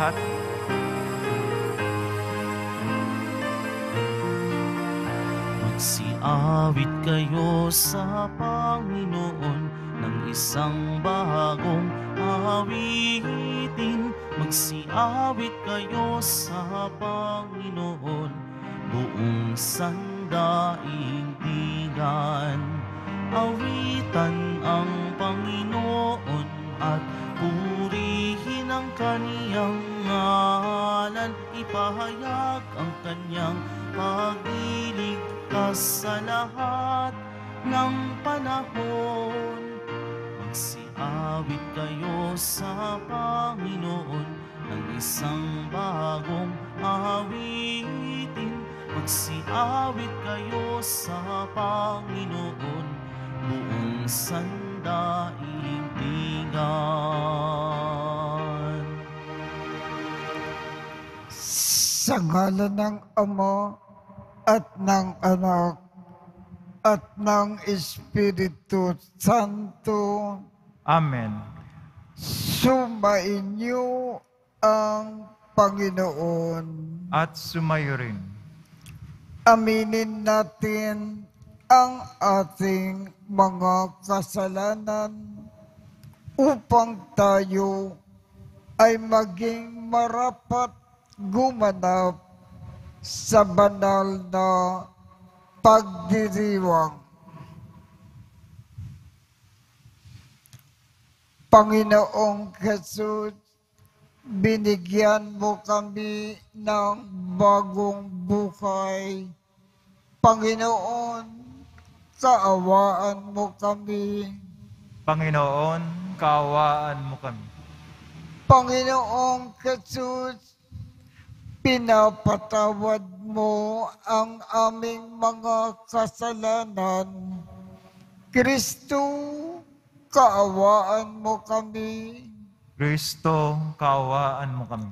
At magsiawit kayo sa Panginoon ng isang bagong awitin. Magsiawit kayo sa Panginoon, buong sandaigdigan. Awitan ang Panginoon at purihin ang kaniyang ngalan. Ipahayag ang kanyang pagliligtas sa lahat ng panahon. Magsiawit kayo sa Panginoon ng isang bagong awitin. Magsiawit kayo sa Panginoon, buong sandaigdigan. Sa ngalan ng Ama at ng Anak at ng Espiritu Santo, Amen. sumainyo ang Panginoon. At sumayo rin. Aminin natin ang ating mga kasalanan upang tayo ay maging marapat gumanap sa banal na pagdiriwang. Panginoong Jesus, binigyan mo kami ng bagong buhay. Panginoon, kaawaan mo kami. Panginoon, kaawaan mo kami. Panginoong Jesus, pinapatawad mo ang aming mga kasalanan. Kristo, kaawaan mo kami. Kristo, kaawaan mo kami.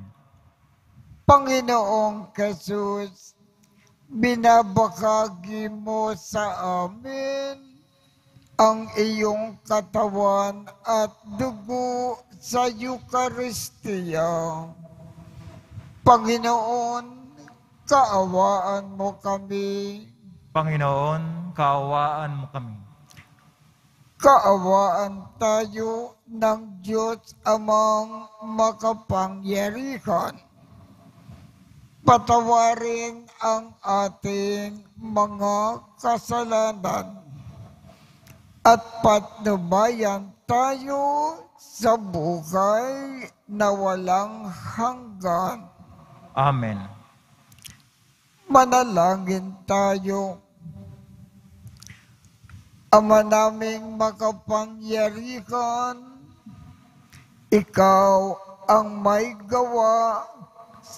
Panginoong Jesus, binabahagi mo sa amin ang iyong katawan at dugo sa Eucharistia. Panginoon, kaawaan mo kami. Panginoon, kaawaan mo kami. Kaawaan tayo ng Diyos Amang makapangyarihan. Patawarin ang ating mga kasalanan at patnubayan tayo sa buhay na walang hanggan. Amen. Manalangin tayo. Ama naming makapangyarihan, ikaw ang may gawa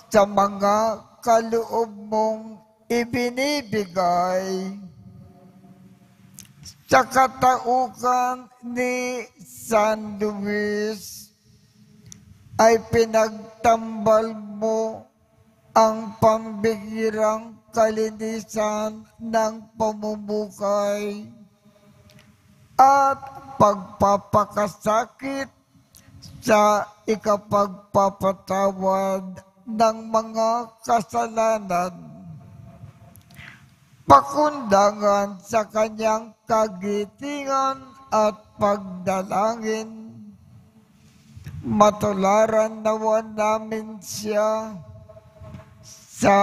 sa mga kaloob mong ibinibigay. Sa kataukan ni San Luis ay pinagtambal mo ang pambihirang kalinisan ng pamumuhay at pagpapakasakit sa ikapagpapatawad ng mga kasalanan. Pakundangan sa kanyang kagitingan at pagdalangin. Matularan nawa namin siya sa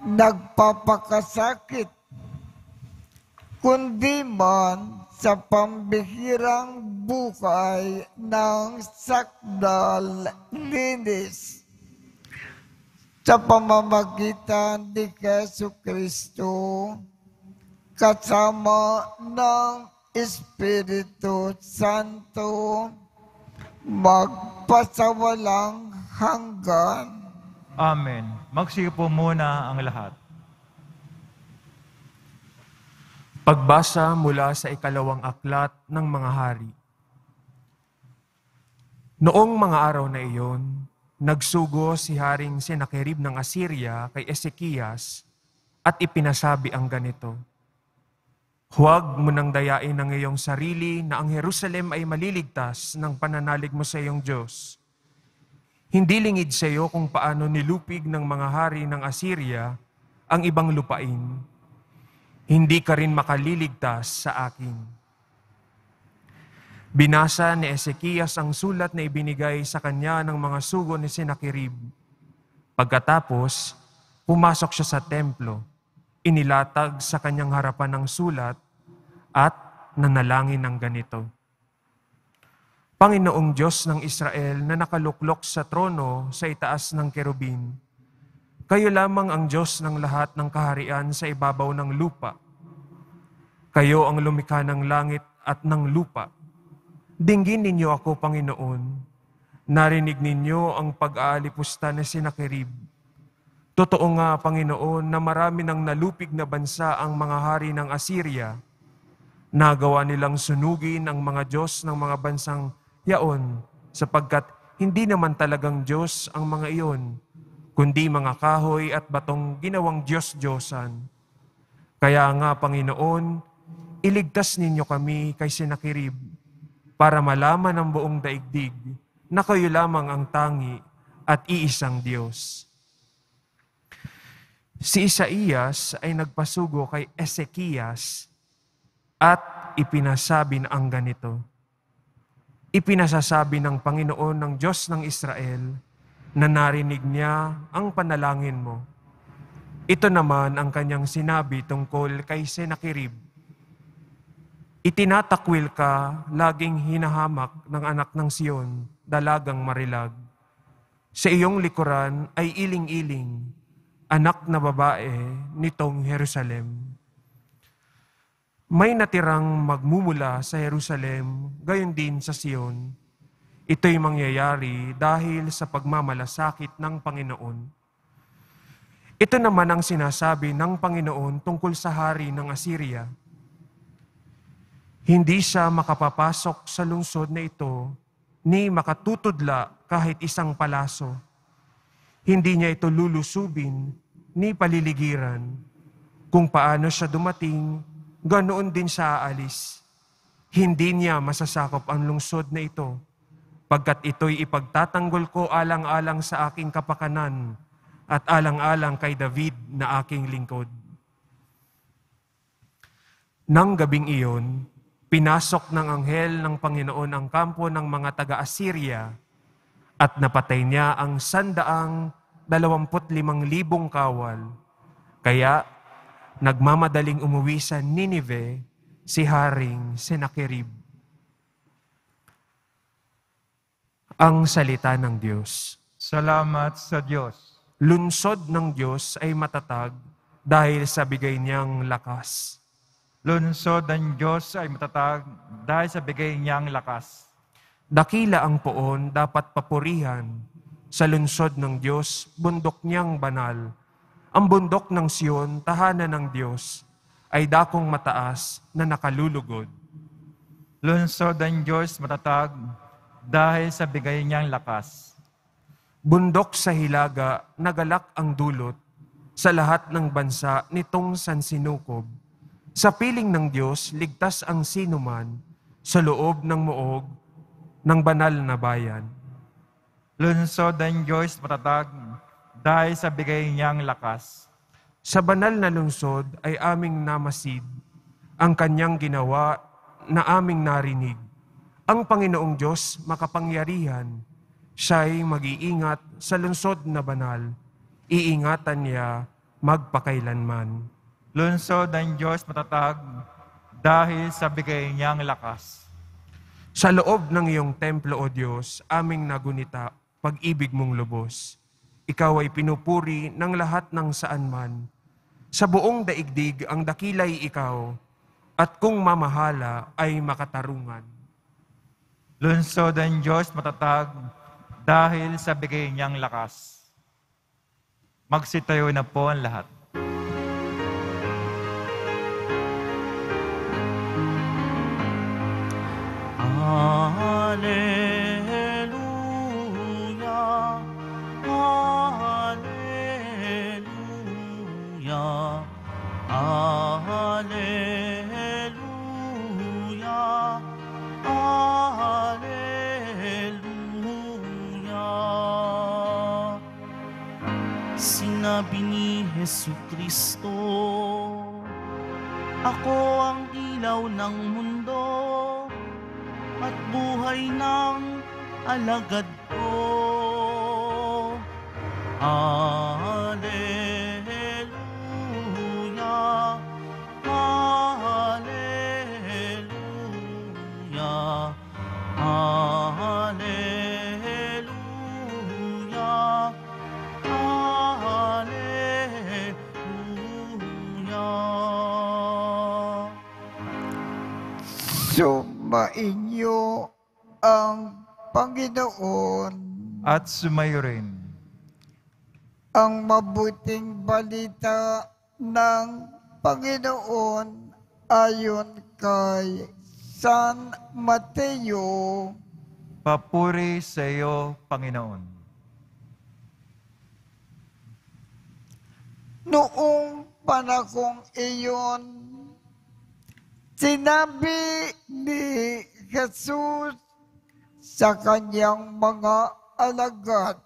nagpapakasakit, kundi man sa pambihirang buhay ng sakdal linis. Sa pamamagitan ni Jesucristo, kasama ng Espiritu Santo, magpasawalang hanggan. Amen. Magsiupo muna ang lahat. Pagbasa mula sa ikalawang aklat ng mga hari. Noong mga araw na iyon, nagsugo si Haring Senakerib ng Assyria kay Ezekias at ipinasabi ang ganito, "Huwag mo nang dayain ang iyong sarili na ang Jerusalem ay maliligtas ng pananalig mo sa iyong Diyos. Hindi lingid sa iyo kung paano nilupig ng mga hari ng Assyria ang ibang lupain. Hindi ka rin makaliligtas sa akin. Binasa ni Ezekias ang sulat na ibinigay sa kanya ng mga sugo ni Sennacherib. Pagkatapos, pumasok siya sa templo, inilatag sa kanyang harapan ng sulat at nanalangin ng ganito. Panginoong Diyos ng Israel na nakaluklok sa trono sa itaas ng kerubin, kayo lamang ang Diyos ng lahat ng kaharian sa ibabaw ng lupa. Kayo ang lumikha ng langit at ng lupa. Dinggin ninyo ako, Panginoon. Narinig ninyo ang pag-aalipusta ni Sennacherib. Totoo nga, Panginoon, na marami ng nalupig na bansa ang mga hari ng Assyria. Nagawa nilang sunugin ang mga Diyos ng mga bansang yaon, sapagkat hindi naman talagang Diyos ang mga iyon, kundi mga kahoy at batong ginawang Diyos-Diyosan. Kaya nga, Panginoon, iligtas ninyo kami kay Sennacherib para malaman ng buong daigdig na kayo lamang ang tangi at iisang Diyos. Si Isaías ay nagpasugo kay Ezekias at ipinasabi na ang ganito. Ipinasasabi ng Panginoon ng Diyos ng Israel na narinig niya ang panalangin mo. Ito naman ang kanyang sinabi tungkol kay Sennacherib. Itinatakwil ka, laging hinahamak ng anak ng Siyon, dalagang marilag. Sa iyong likuran ay iling-iling, anak na babae nitong Jerusalem. May natirang magmumula sa Jerusalem, gayon din sa Sion. Ito'y mangyayari dahil sa pagmamalasakit ng Panginoon. Ito naman ang sinasabi ng Panginoon tungkol sa hari ng Assyria. Hindi siya makapapasok sa lungsod na ito, ni makatutudla kahit isang palaso. Hindi niya ito lulusubin, ni paliligiran. Kung paano siya dumating, ganoon din siya aalis. Hindi niya masasakop ang lungsod na ito, pagkat ito'y ipagtatanggol ko alang-alang sa aking kapakanan at alang-alang kay David na aking lingkod. Nang gabing iyon, pinasok ng anghel ng Panginoon ang kampo ng mga taga-Assyria at napatay niya ang 125,000 kawal. Kaya nagmamadaling umuwi sa Ninive si Haring Sennacherib. Ang salita ng Diyos. Salamat sa Diyos. Lunsod ng Diyos ay matatag dahil sa bigay niyang lakas. Lunsod ng Diyos ay matatag dahil sa bigay niyang lakas. Dakila ang poon dapat papurihan. Sa lunsod ng Diyos, bundok niyang banal. Ang bundok ng Sion, tahanan ng Diyos, ay dakong mataas na nakalulugod. Lunsod ng Diyos matatag dahil sa bigay niyang lakas. Bundok sa hilaga, nagalak ang dulot sa lahat ng bansa nitong sansinukob. Sa piling ng Diyos, ligtas ang sinuman sa loob ng muog ng banal na bayan. Lunsod ng Diyos matatag dahil sa bigay niyang lakas. Sa banal na lungsod ay aming namasid ang kanyang ginawa na aming narinig. Ang Panginoong Diyos makapangyarihan, siya'y mag-iingat sa lungsod na banal. Iingatan niya magpakailanman. Lunsod ng Diyos matatag dahil sa bigay niyang lakas. Sa loob ng iyong templo, O Diyos, aming nagunita, pag-ibig mong lubos. Ikaw ay pinupuri ng lahat ng saan man. Sa buong daigdig ang dakilay ikaw, at kung mamahala ay makatarungan. Lunsod ng Diyos matatag dahil sa bigay niyang lakas. Magsitayo na po ang lahat. Hallelujah, Hallelujah, Hallelujah, Hallelujah. Sinabi ni Jesucristo, ako ang ilaw ng mundo at buhay ng alagad ko. Hallelujah, hallelujah, hallelujah, hallelujah. Sumainyo ang Panginoon. At sumayo rin. Ang mabuting balita ng Panginoon ayon kay San Mateo. Papuri sa iyo, Panginoon. Noong panahong iyon, sinabi ni Jesus sa kanyang mga alagad,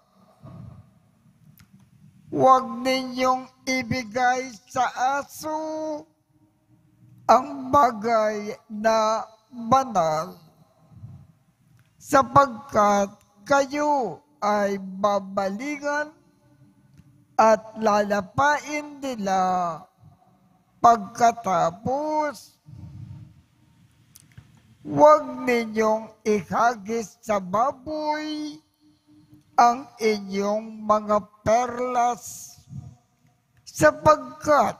huwag ninyong ibigay sa aso ang bagay na banal, sapagkat kayo ay babalingan at lalapain nila pagkatapos. Huwag ninyong ihagis sa baboy ang inyong mga perlas, sapagkat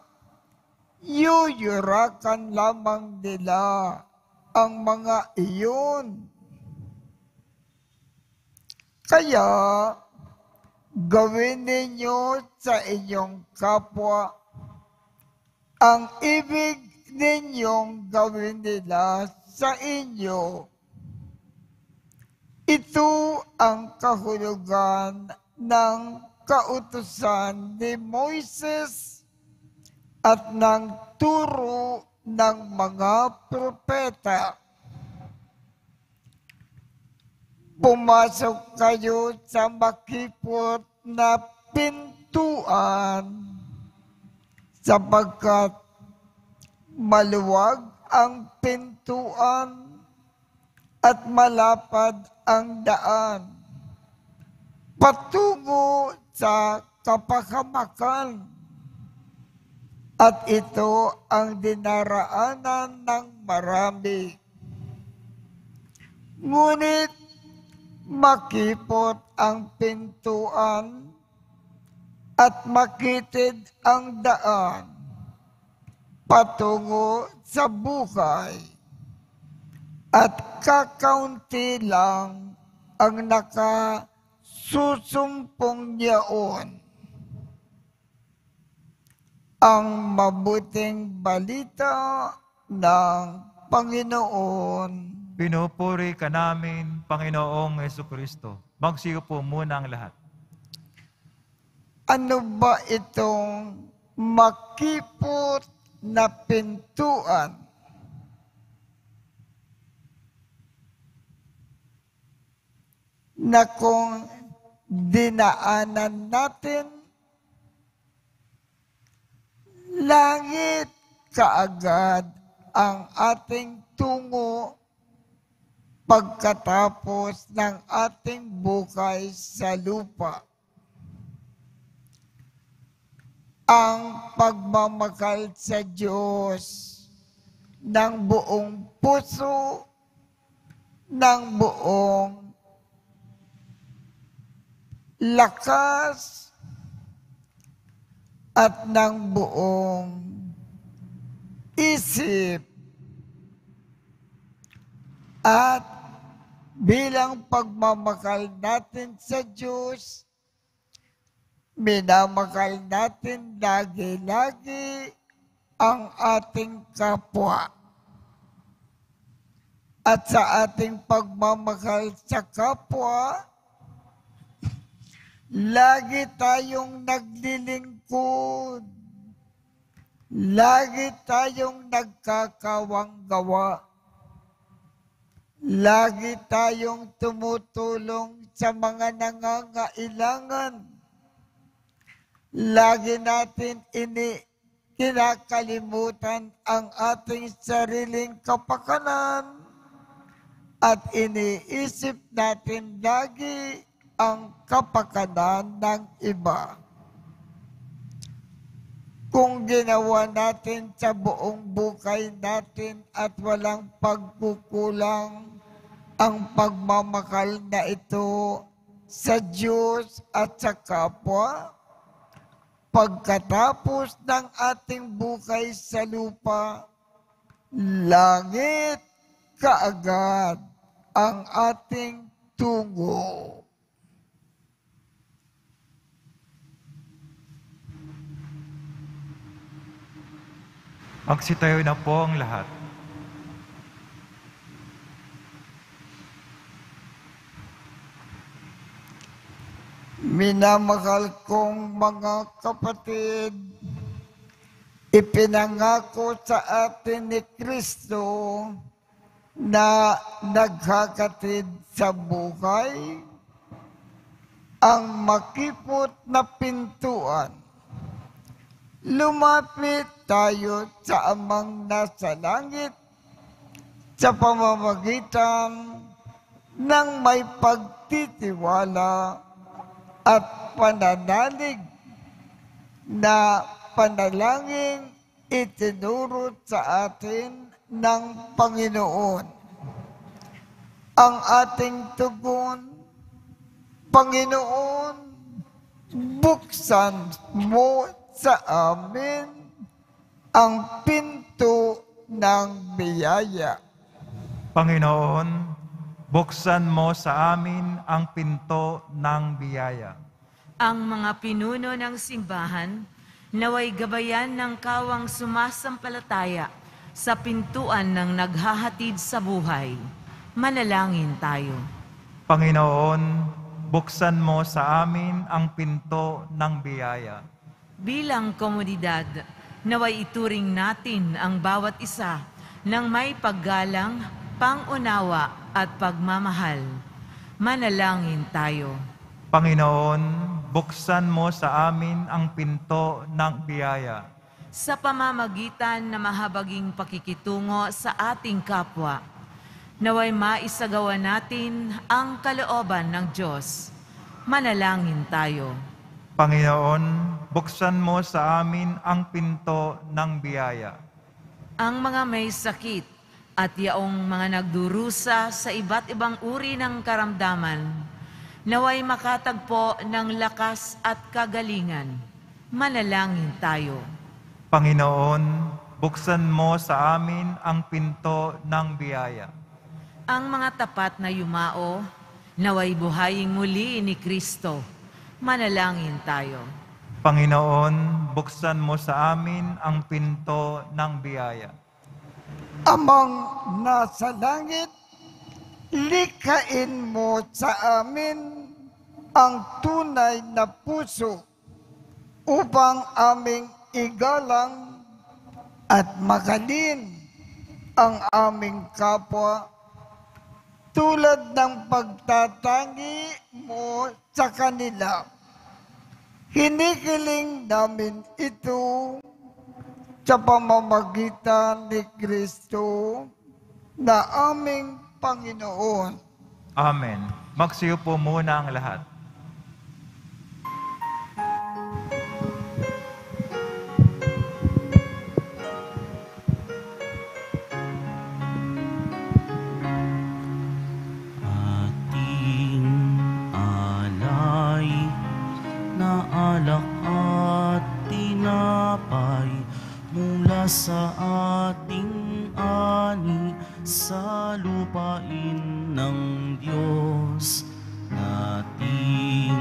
yuyurakan lamang nila ang mga iyon. Kaya gawin ninyo sa inyong kapwa ang ibig ninyong gawin nila sa inyo. Ito ang kahulugan ng kautusan ni Moises at ng turo ng mga propeta. Pumasok kayo sa makipot na pintuan, sapagkat maluwag ang pintuan at malapad ang daan patungo sa kapahamakan, at ito ang dinaraanan ng marami. Ngunit makipot ang pintuan at makitid ang daan patungo sa buhay, at kakaunti lang ang nakasusumpong niyaon. Ang mabuting balita ng Panginoon. Pinupuri ka namin, Panginoong Jesucristo. Magsiyo po muna ang lahat. Ano ba itong makipot na pintuan? Na kung dinaanan natin, langit kaagad ang ating tungo pagkatapos ng ating buhay sa lupa. Ang pagmamahal sa Diyos ng buong puso, ng buong lakas, at ng buong isip. At bilang pagmamahal natin sa Diyos, minamahal natin lagi-lagi ang ating kapwa. At sa ating pagmamahal sa kapwa, lagi tayong naglilingkod. Lagi tayong nagkakawanggawa. Lagi tayong tumutulong sa mga nangangailangan. Lagi natin kinakalimutan ang ating sariling kapakanan at iniisip natin lagi ang kapakanan ng iba. Kung ginawa natin sa buong buhay natin at walang pagkukulang ang pagmamahal na ito sa Diyos at sa kapwa, pagkatapos ng ating buhay sa lupa, langit kaagad ang ating tungo. Magsitayo na po ang lahat. Minamahal kong mga kapatid, ipinangako sa atin ni Kristo na naghahatid sa buhay ang makipot na pintuan. Lumapit tayo sa Amang nasa langit sa pamamagitan ng may pagtitiwala at pananalig na panalangin itinuro sa atin ng Panginoon. Ang ating tugon, Panginoon, buksan mo sa amin ang pinto ng biyaya. Panginoon, buksan mo sa amin ang pinto ng biyaya. Ang mga pinuno ng simbahan, naway gabayan ng kawang sumasampalataya sa pintuan ng naghahatid sa buhay. Manalangin tayo. Panginoon, buksan mo sa amin ang pinto ng biyaya. Bilang komunidad, naway ituring natin ang bawat isa ng may paggalang, pangunawa at pagmamahal. Manalangin tayo. Panginoon, buksan mo sa amin ang pinto ng biyaya. Sa pamamagitan na mahabaging pakikitungo sa ating kapwa, naway maisagawa natin ang kalooban ng Diyos. Manalangin tayo. Panginoon, buksan mo sa amin ang pinto ng biyaya. Ang mga may sakit at yaong mga nagdurusa sa iba't ibang uri ng karamdaman, naway makatagpo ng lakas at kagalingan. Manalangin tayo. Panginoon, buksan mo sa amin ang pinto ng biyaya. Ang mga tapat na yumao, naway buhayin muli ni Kristo. Manalangin tayo. Panginoon, buksan mo sa amin ang pinto ng biyaya. Amang nasa langit, likhain mo sa amin ang tunay na puso upang aming igalang at magalin ang aming kapwa tulad ng pagtatangi mo sa kanila. Hinihiling namin ito sa pamamagitan ni Kristo na aming Panginoon. Amen. Magsiyo po muna ang lahat. Ating alay na alak at tinapay mula sa ating ani sa lupain ng Diyos nating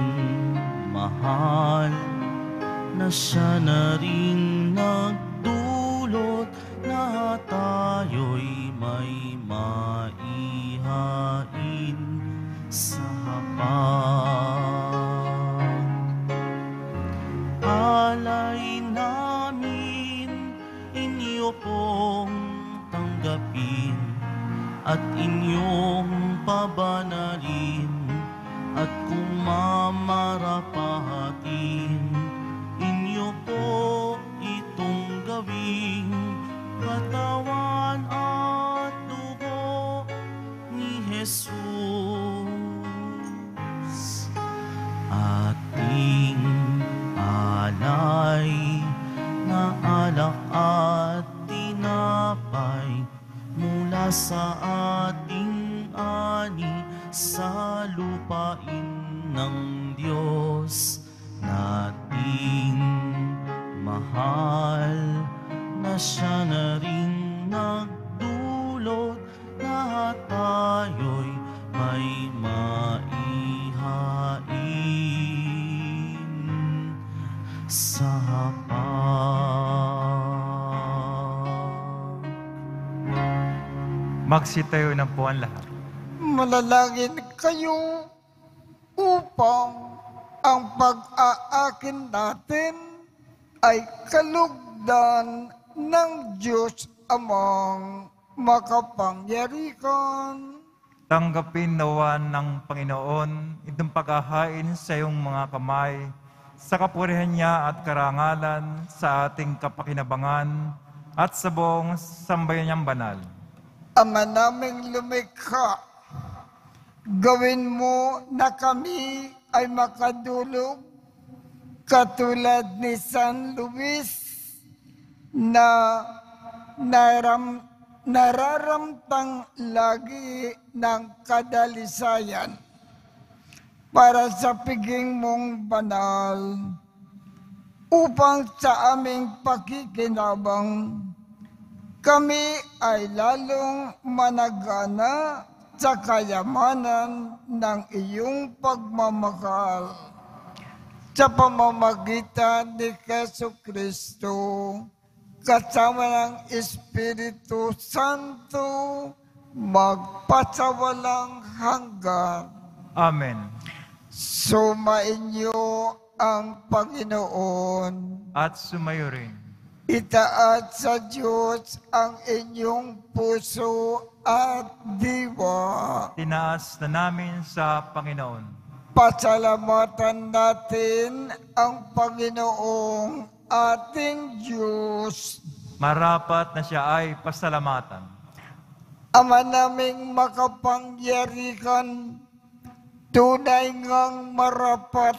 mahal, na siya na rin nagdulot na tayo'y may maihain sa hapag. Alay namin inyo pong tanggapin at inyong pabanalin at kung mamarapatin, siya na rin nagdulot na tayo'y may maihain sa hapag. Magsitayo na po ang lahat. Manalangin kayo upang ang pag-aakin natin ay kalugdan ng Diyos Amang makapangyarihan. Tanggapin nawa ng Panginoon itong paghahain sa iyong mga kamay, sa kapurihan niya at karangalan, sa ating kapakinabangan, at sa buong sambayan niyang banal. Ama naming lumikha, gawin mo na kami ay makadulog katulad ni San Luis na nararamtang lagi ng kadalisayan para sa piging mong banal upang sa aming pakikinabang kami ay lalong managana sa kayamanan ng iyong pagmamahal sa pamamagitan ni Jesucristo kasama ng Espiritu Santo magpasawalang hanggan. Amen. Sumainyo ang Panginoon. At sumayo rin. Itaat sa Diyos ang inyong puso at diwa. Tinaas na namin sa Panginoon. Pasalamatan natin ang Panginoong ating Diyos. Marapat na siya ay pasalamatan. Ama naming makapangyarihan, tunay ngang marapat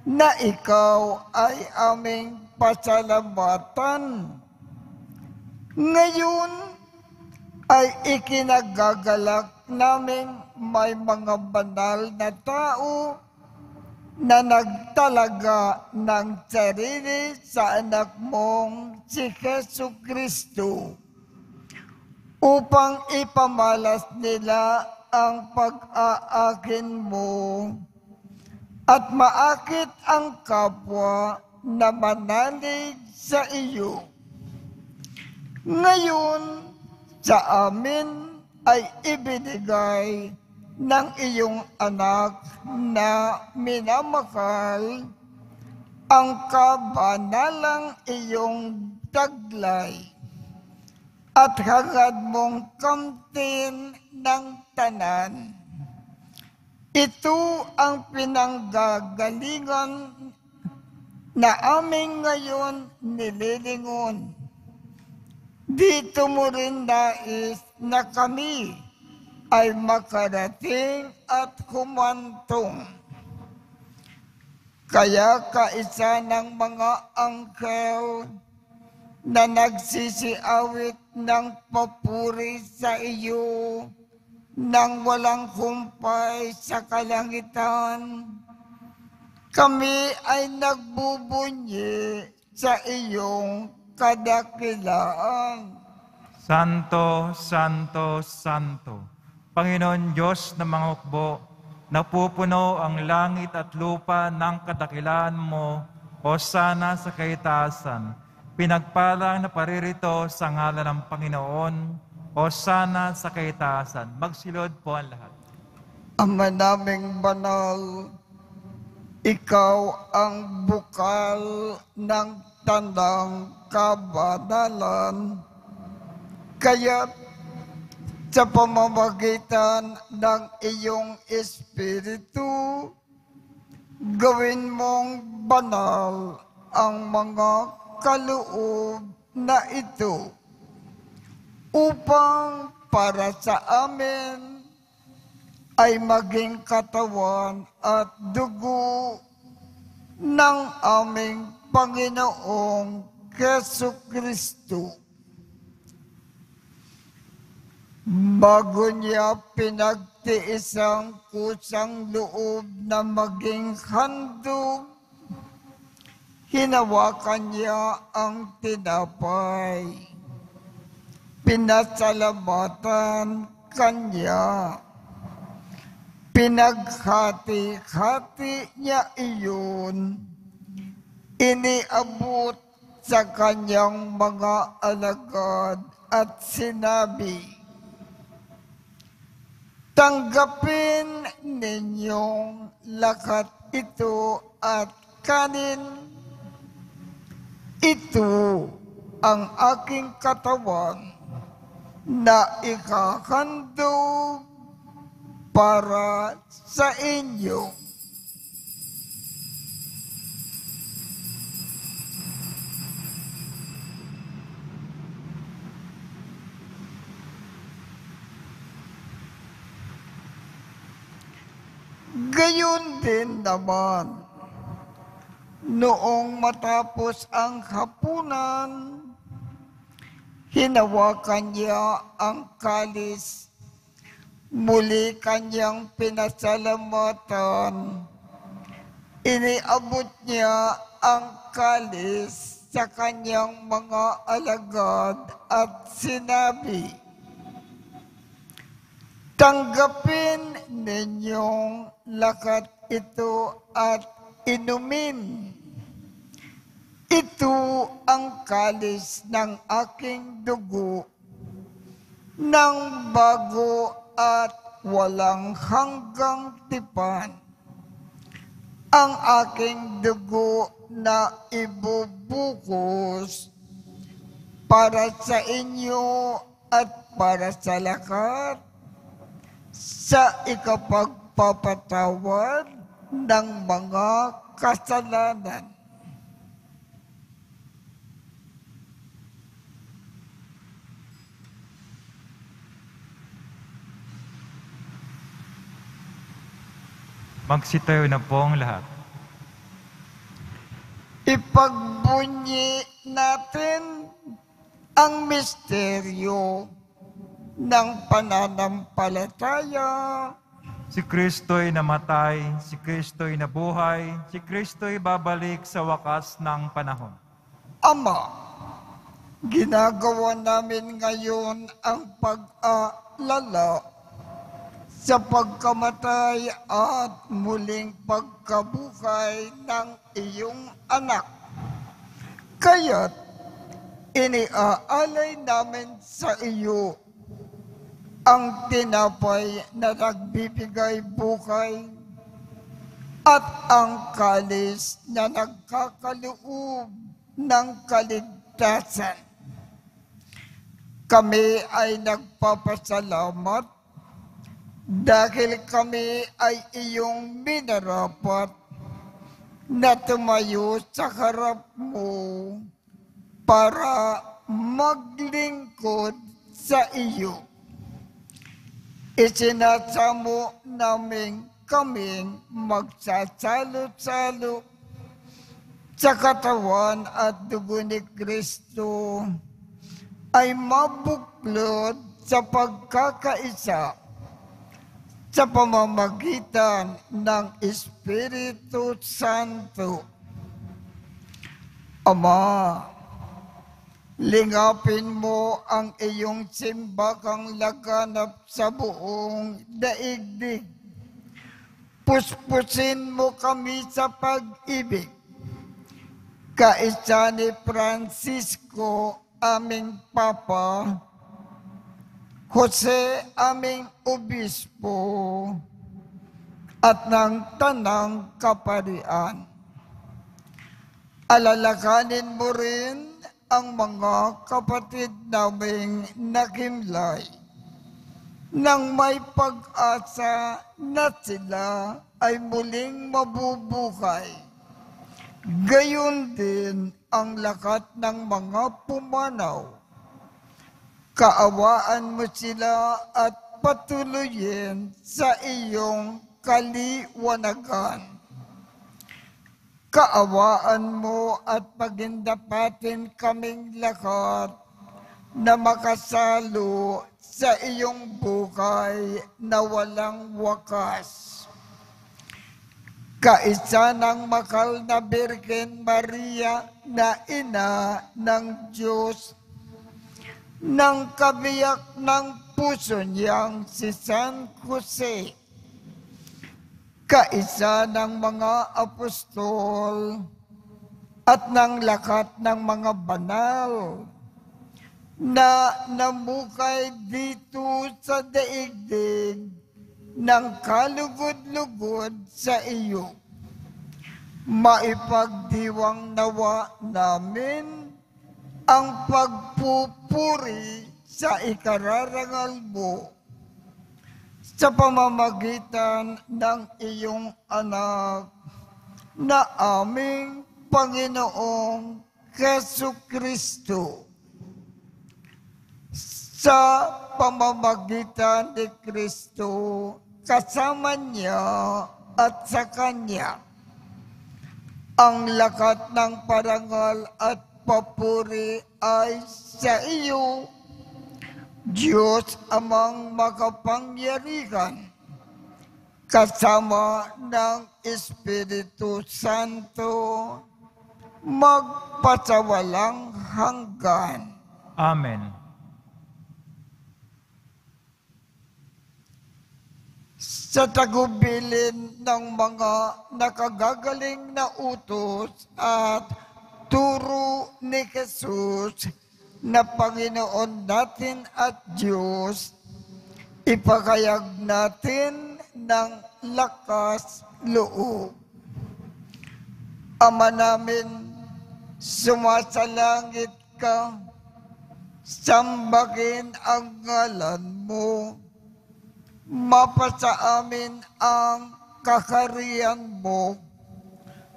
na ikaw ay aming pasalamatan. Ngayon ay ikinagagalak namin may mga banal na tao na nagtalaga ng sarili sa anak mong si Jesucristo upang ipamalas nila ang pag-aakin mo at maakit ang kapwa na manalig sa iyo. Ngayon, sa amin ay ibinigay ng iyong anak na minamahal ang kabanalang iyong taglay at hangad mong kamtin ng tanan. Ito ang pinanggagalingan na aming ngayon nililingon. Dito mo rin nais na kami ay makarating at humantong. Kaya kaisa ng mga angkel na nagsisiawit ng papuri sa iyo nang walang humpay sa kalangitan, kami ay nagbubunyi sa iyong kadakilaan. Santo, Santo, Santo, Panginoon Diyos ng mga hukbo, napupuno ang langit at lupa ng kadakilaan mo, hosana sa kaitaasan. Pinagpalang na paririto sa ngalan ng Panginoon, hosana sa kaitaasan. Magsilod po ang lahat. Ama naming banal, ikaw ang bukal ng tandang kabanalan. Kaya't sa pamamagitan ng iyong Espiritu, gawin mong banal ang mga kaloob na ito upang para sa amin ay maging katawan at dugo ng aming Panginoong Jesucristo. Bago niya pinagtiis ang kusang loob na maging handog, Hinawakan niya ang tinapay. Pinasalamatan kanya. Pinaghati-hati niya iyon. Iniabot sa kanyang mga alagad at sinabi, "Tanggapin ninyong lahat ito at kanin. Ito ang aking katawan na ikahandog para sa inyo." Gayon din naman, noong matapos ang hapunan, hinawakan niya ang kalis, muli kanyang pinasalamatan. Iniabot niya ang kalis sa kanyang mga alagad at sinabi, "Tanggapin ninyong lahat ito at inumin. Ito ang kalis ng aking dugo, ng bago at walang hanggang tipan. Ang aking dugo na ibubukos para sa inyo at para sa lahat sa ikapagpapatawad ng mga kasalanan." Magsitayo na po ang lahat. Ipagbunyi natin ang misteryo ng pananampalataya. Si Kristo'y namatay, si Kristo'y nabuhay, si Kristo'y babalik sa wakas ng panahon. Ama, ginagawa namin ngayon ang pag-aalala sa pagkamatay at muling pagkabuhay ng iyong anak. Kaya't iniaalay namin sa iyo ang tinapay na nagbibigay buhay at ang kalis na nagkakaloob ng kaligtasan. Kami ay nagpapasalamat dahil kami ay iyong minarapat na tumayo sa harap mo para maglingkod sa iyo. Isinasamo namin kaming magsasalo-salo sa katawan at dugo ni Kristo ay mabuklod sa pagkakaisa sa pamamagitan ng Espiritu Santo. Ama, lingapin mo ang iyong simbakang laganap sa buong daigdig. Puspusin mo kami sa pag-ibig. Kaisa ni Francisco, aming Papa, Jose, aming Obispo, at ng Tanang Kaparian. Alalakanin mo rin ang mga kapatid naming nakimlay nang may pag-asa na sila ay muling mabubuhay. Gayon din ang lahat ng mga pumanaw. Kaawaan mo sila at patuloyin sa iyong kaliwanagan. Kaawaan mo at pagindapatin kaming lahat na makasalo sa iyong buhay na walang wakas. kaisa ng makal na Birhen Maria na ina ng Diyos, ng kabiyak ng puso niyang si San Jose, kaisa ng mga apostol at ng lakat ng mga banal na namukay dito sa daigdig ng kalugod-lugod sa iyo. Maipagdiwang nawa namin ang pagpupuri sa ikararangal mo sa pamamagitan ng iyong anak na aming Panginoong Jesucristo. Sa pamamagitan ni Kristo, kasama niya at sa Kanya, ang lakat ng parangal at papuri ay sa iyo, Diyos Amang makapangyarihan, kasama ng Espiritu Santo, magpasawalang hanggan. Amen. Sa tagubilin ng mga nakagagaling na utos at turo ni Jesus na Panginoon natin at Diyos, ipakayag natin ng lakas loob. Ama namin, sumasalangit ka, sambahin ang ngalan mo. Mapasa amin ang kaharian mo.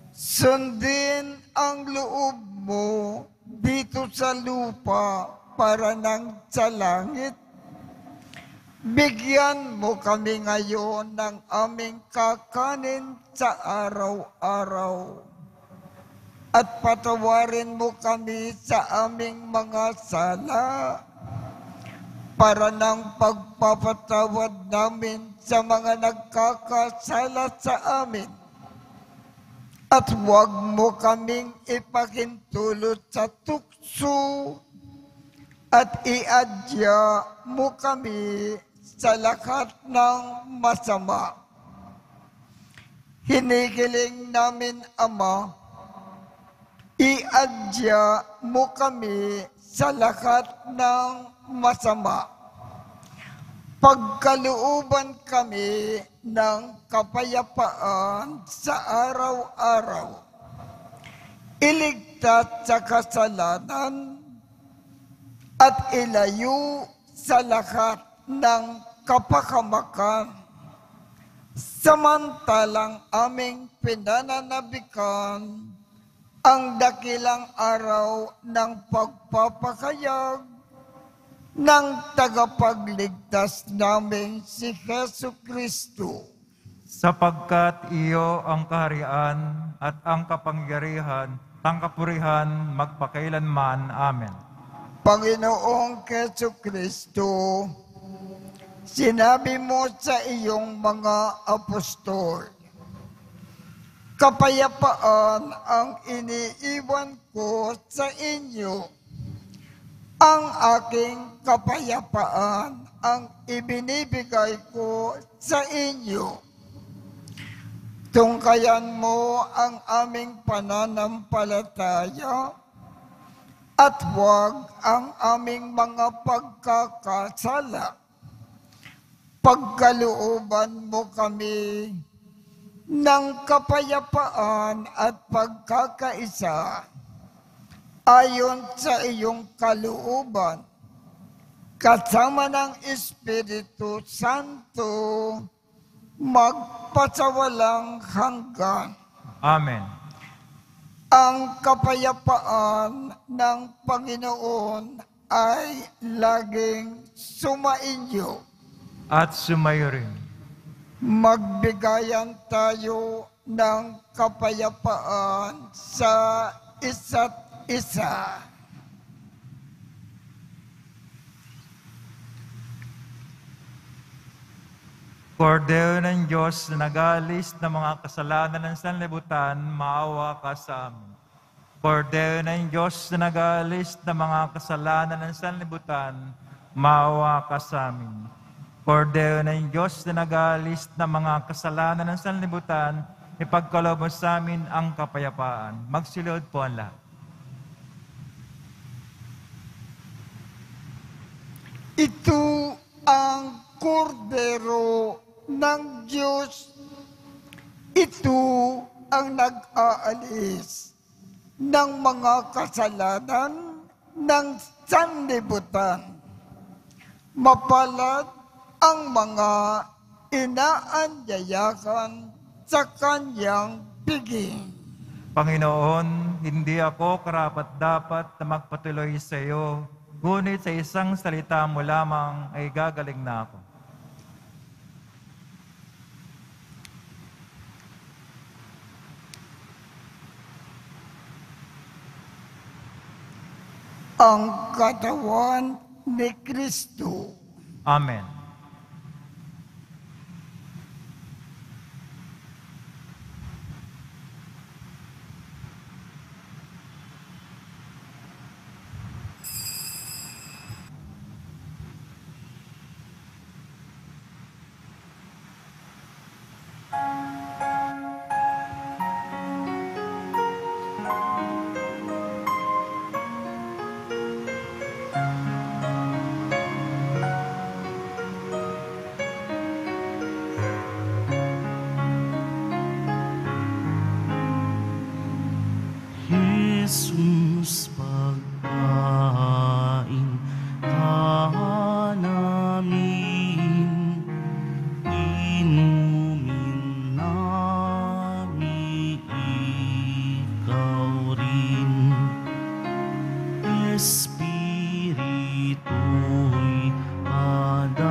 Sundin ang loob mo dito sa lupa para nang sa langit. Bigyan mo kami ngayon ng aming kakanin sa araw-araw. At patawarin mo kami sa aming mga sala para ng pagpapatawad namin sa mga nagkakasala sa amin. At huwag mo kaming ipakintulot sa tukso at iadya mo kami sa lahat ng masama. Hinihiling namin, Ama, iadya mo kami sa lahat ng masama. Pagkalooban kami ng kapayapaan sa araw-araw. Iligtas sa kasalanan at ilayo sa lahat ng kapahamakan. Samantalang aming pinananabikan ang dakilang araw ng pagpapakayag ng tagapagligtas namin si Jesucristo. Sapagkat iyo ang kaharian at ang kapangyarihan, ang kapurihan magpakailanman. Amen. Panginoong Jesucristo, sinabi mo sa iyong mga apostol, kapayapaan ang iniiwan ko sa inyo. Ang aking kapayapaan ang ibinibigay ko sa inyo. Tungkayan mo ang aming pananampalataya at huwag ang aming mga pagkakasala. Pagkalooban mo kami ng kapayapaan at pagkakaisa ayon sa iyong kalooban, kasama ng Espiritu Santo, magpasawalang hanggan. Amen. Ang kapayapaan ng Panginoon ay laging sumainyo. At sumayo rin. Magbigayan tayo ng kapayapaan sa isa't isa. Kordero ng Diyos na nag-aalis ng mga kasalanan ng sanlibutan, maawa ka sa amin. Kordero ng Diyos na nag-aalis ng mga kasalanan ng sanlibutan, maawa ka sa amin. Kordero ng Diyos na nag-aalis ng mga kasalanan ng sanlibutan, ipagkaloob mo sa amin ang kapayapaan. Magsilod po ang lahat. Ito ang kordero ng Diyos. Ito ang nag-aalis ng mga kasalanan ng sanlibutan. Mapalad ang mga inaanyayakan sa kanyang piging. Panginoon, hindi ako karapat-dapat na magpatuloy sa iyo, ngunit sa isang salita mo lamang ay gagaling na ako. Ang katawan ni Kristo. Amen. Jesus, pagkain ka namin, inumin namin ikaw rin. Espiritu'y padaluin,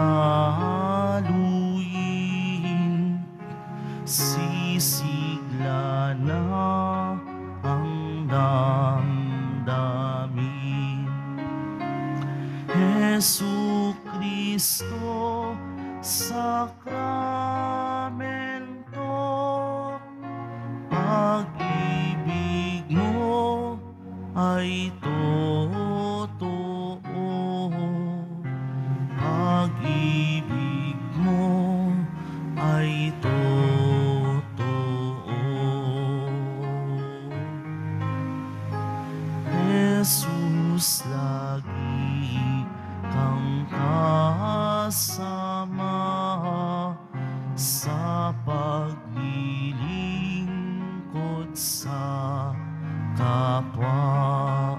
sisigla na ang damdamin. Jesu Kristo, sakramento, pag-ibig mo ay totoo. Pag-ibig mo ay totoo. Jesus, lagi kang kasama sa paglilingkod sa kapwa,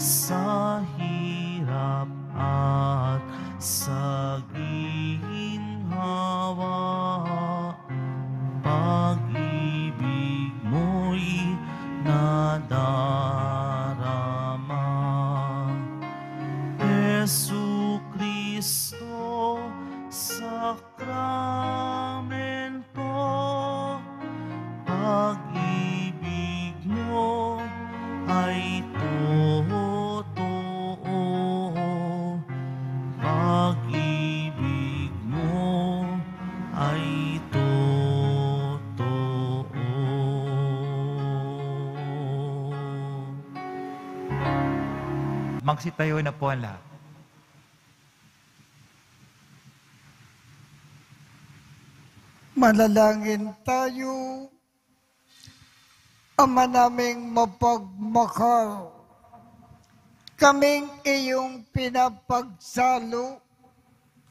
sa hirap at sa ginhawa. Pag-ibig mo'y nadarama. Jesu Kristo, sakramento, pag-ibig mo ay totoo. Pag-ibig mo ay totoo. Magsitayo na po ang lahat. Manalangin tayo. Ama naming mapagmahal, kaming iyong pinapagsalo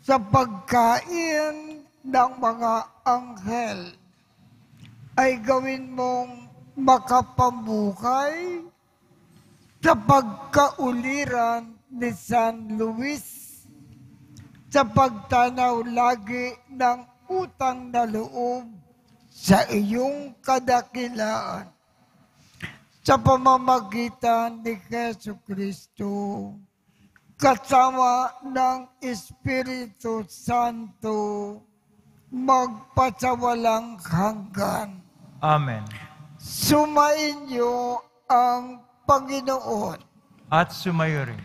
sa pagkain ng mga anghel ay gawin mong makapamuhay sa pagkauliran ni San Luis, sa pagtanaw lagi ng utang na loob sa iyong kadakilaan, sa pamamagitan ni Jesu Kristo, kasama ng Espiritu Santo, magpasawalang hanggan. Amen. Sumainyo ang Panginoon. At sumayo rin.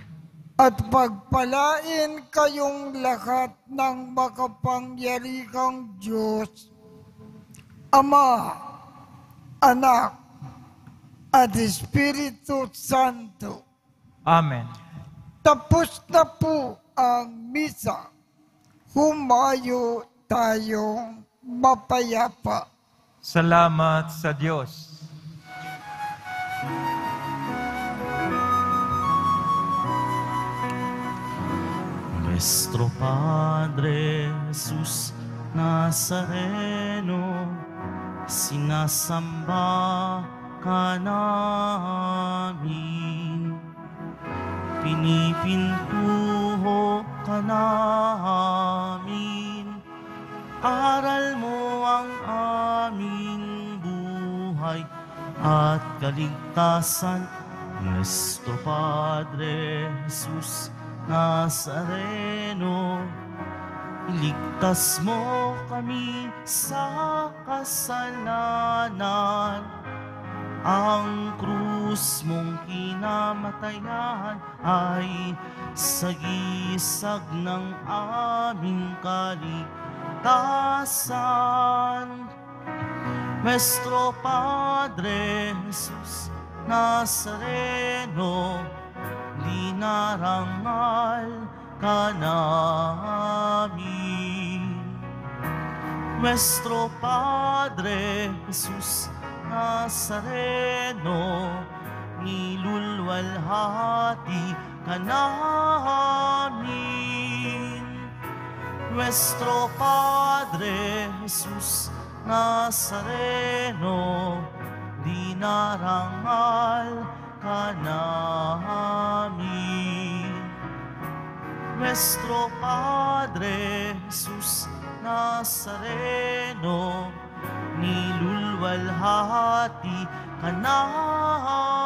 at pagpalain kayong lahat ng makapangyarihang Diyos, Ama, Anak, at Espiritu Santo. Amen. Tapos na po ang misa. Humayo tayong mapayapa. Salamat sa Diyos. Nuestro Padre Jesus Nazareno, sinasamba ka namin, pinipintuho ka namin, aral mo ang aming buhay at kaligtasan. Nuestro Padre Jesus Nazareno, iligtas mo kami sa kasalanan. Ang krus mong kinamatayan ay sagisag ng aming kaligtasan. Nuestro Padre Jesus Nazareno, dinarangal ka namin. Nuestro Padre Jesus Nazareno, nilulwalhati ka namin. Nuestro Padre Jesus Nazareno, dinarangal ka namin. Nuestro Padre Jesus Nazareno, nilulwalhati ka namin.